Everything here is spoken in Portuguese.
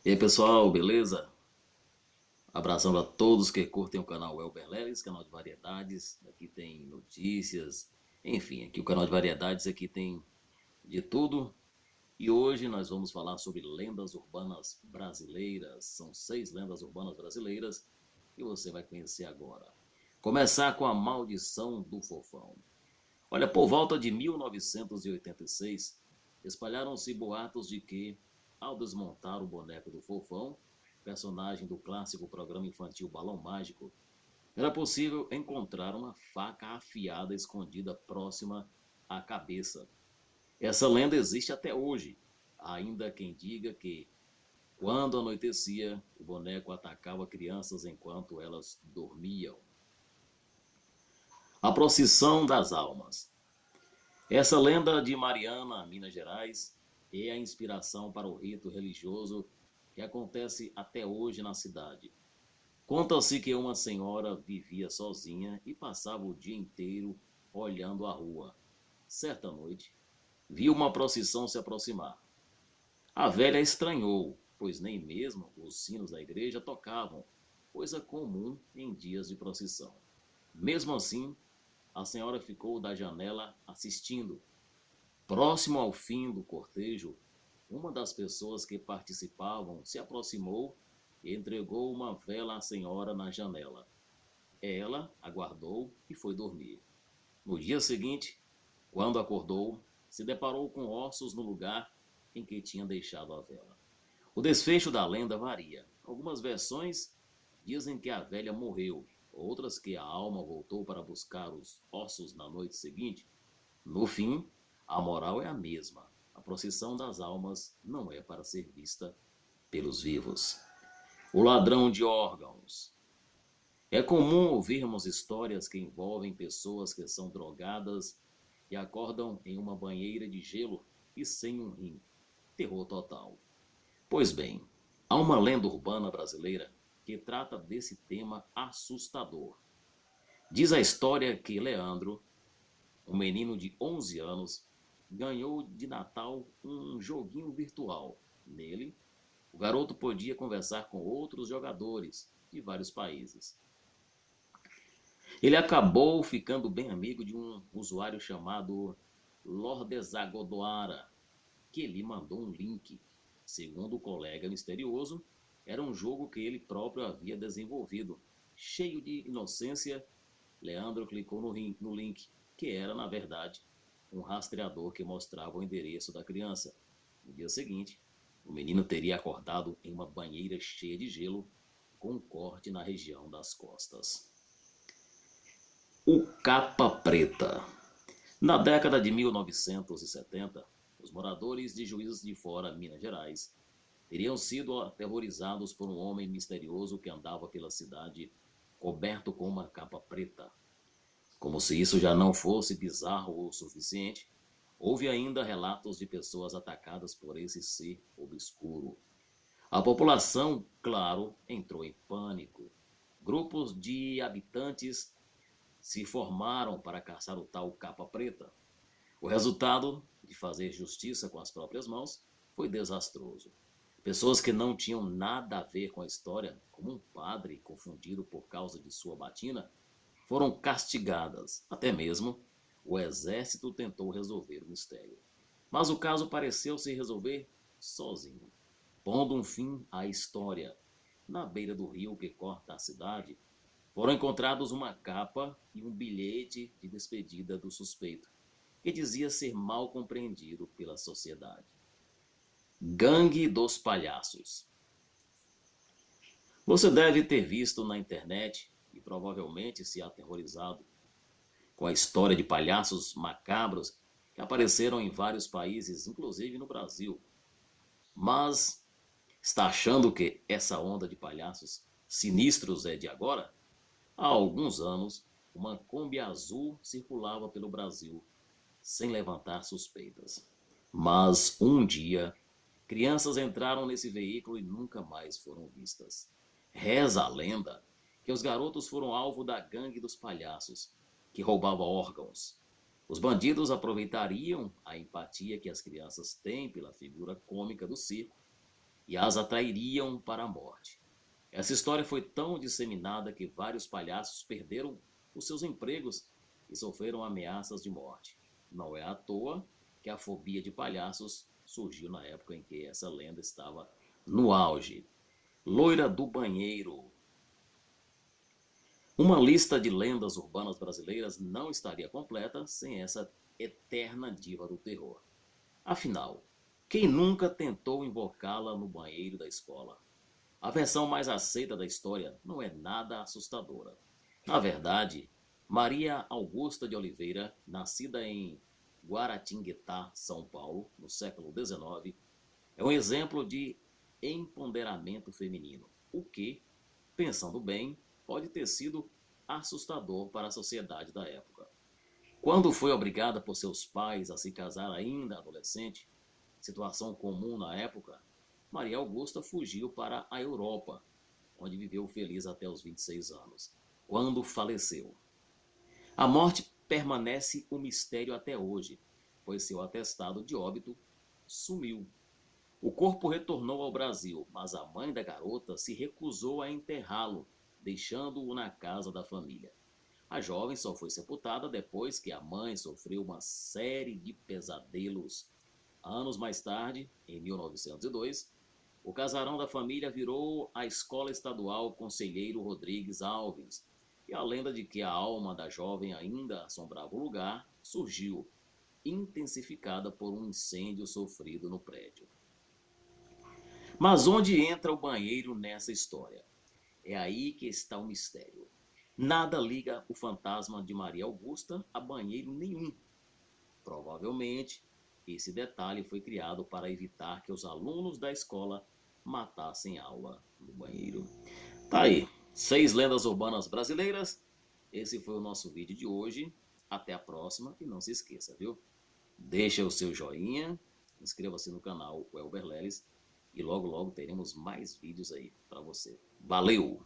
E aí pessoal, beleza? Abração a todos que curtem o canal Elber Leles, canal de variedades. Aqui tem notícias, enfim, aqui o canal de variedades aqui tem de tudo. E hoje nós vamos falar sobre lendas urbanas brasileiras. São 6 lendas urbanas brasileiras que você vai conhecer agora. Começar com a maldição do fofão. Olha, por volta de 1986, espalharam-se boatos de que, ao desmontar o boneco do Fofão, personagem do clássico programa infantil Balão Mágico, era possível encontrar uma faca afiada escondida próxima à cabeça. Essa lenda existe até hoje. Ainda quem diga que, quando anoitecia, o boneco atacava crianças enquanto elas dormiam. A procissão das almas. Essa lenda de Mariana, Minas Gerais, é a inspiração para o rito religioso que acontece até hoje na cidade. Conta-se que uma senhora vivia sozinha e passava o dia inteiro olhando a rua. Certa noite, viu uma procissão se aproximar. A velha estranhou, pois nem mesmo os sinos da igreja tocavam, coisa comum em dias de procissão. Mesmo assim, a senhora ficou da janela assistindo. Próximo ao fim do cortejo, uma das pessoas que participavam se aproximou e entregou uma vela à senhora na janela. Ela aguardou e foi dormir. No dia seguinte, quando acordou, se deparou com ossos no lugar em que tinha deixado a vela. O desfecho da lenda varia. Algumas versões dizem que a velha morreu, outras que a alma voltou para buscar os ossos na noite seguinte. No fim, a moral é a mesma. A procissão das almas não é para ser vista pelos vivos. O ladrão de órgãos. É comum ouvirmos histórias que envolvem pessoas que são drogadas e acordam em uma banheira de gelo e sem um rim. Terror total. Pois bem, há uma lenda urbana brasileira que trata desse tema assustador. Diz a história que Leandro, um menino de 11 anos, ganhou de Natal um joguinho virtual. Nele, o garoto podia conversar com outros jogadores de vários países. Ele acabou ficando bem amigo de um usuário chamado Lordezagodoara, que lhe mandou um link. Segundo o colega misterioso, era um jogo que ele próprio havia desenvolvido. Cheio de inocência, Leandro clicou no link, que era, na verdade, um rastreador que mostrava o endereço da criança. No dia seguinte, o menino teria acordado em uma banheira cheia de gelo, com um corte na região das costas. O Capa Preta. Na década de 1970, os moradores de Juiz de Fora, Minas Gerais, teriam sido aterrorizados por um homem misterioso que andava pela cidade coberto com uma capa preta. Como se isso já não fosse bizarro o suficiente, houve ainda relatos de pessoas atacadas por esse ser obscuro. A população, claro, entrou em pânico. Grupos de habitantes se formaram para caçar o tal capa preta. O resultado de fazer justiça com as próprias mãos foi desastroso. Pessoas que não tinham nada a ver com a história, como um padre confundido por causa de sua batina, foram castigadas. Até mesmo o exército tentou resolver o mistério. Mas o caso pareceu se resolver sozinho, pondo um fim à história. Na beira do rio que corta a cidade, foram encontrados uma capa e um bilhete de despedida do suspeito, que dizia ser mal compreendido pela sociedade. Gangue dos Palhaços. Você deve ter visto na internet e provavelmente se aterrorizado com a história de palhaços macabros que apareceram em vários países, inclusive no Brasil. Mas está achando que essa onda de palhaços sinistros é de agora? Há alguns anos, uma Kombi azul circulava pelo Brasil sem levantar suspeitas. Mas um dia, crianças entraram nesse veículo e nunca mais foram vistas. Reza a lenda que os garotos foram alvo da gangue dos palhaços, que roubava órgãos. Os bandidos aproveitariam a empatia que as crianças têm pela figura cômica do circo e as atrairiam para a morte. Essa história foi tão disseminada que vários palhaços perderam os seus empregos e sofreram ameaças de morte. Não é à toa que a fobia de palhaços surgiu na época em que essa lenda estava no auge. Loira do Banheiro. Uma lista de lendas urbanas brasileiras não estaria completa sem essa eterna diva do terror. Afinal, quem nunca tentou invocá-la no banheiro da escola? A versão mais aceita da história não é nada assustadora. Na verdade, Maria Augusta de Oliveira, nascida em Guaratinguetá, São Paulo, no século XIX, é um exemplo de empoderamento feminino, o que, pensando bem, pode ter sido assustador para a sociedade da época. Quando foi obrigada por seus pais a se casar ainda adolescente, situação comum na época, Maria Augusta fugiu para a Europa, onde viveu feliz até os 26 anos, quando faleceu. A morte permanece um mistério até hoje, pois seu atestado de óbito sumiu. O corpo retornou ao Brasil, mas a mãe da garota se recusou a enterrá-lo, deixando-o na casa da família. A jovem só foi sepultada depois que a mãe sofreu uma série de pesadelos. Anos mais tarde, em 1902, o casarão da família virou a Escola Estadual Conselheiro Rodrigues Alves, e a lenda de que a alma da jovem ainda assombrava o lugar surgiu, intensificada por um incêndio sofrido no prédio. Mas onde entra o banheiro nessa história? É aí que está o mistério. Nada liga o fantasma de Maria Augusta a banheiro nenhum. Provavelmente, esse detalhe foi criado para evitar que os alunos da escola matassem aula no banheiro. Tá aí, 6 lendas urbanas brasileiras. Esse foi o nosso vídeo de hoje. Até a próxima e não se esqueça, viu? Deixa o seu joinha, inscreva-se no canal Welber Leles e logo logo teremos mais vídeos aí para você. Valeu!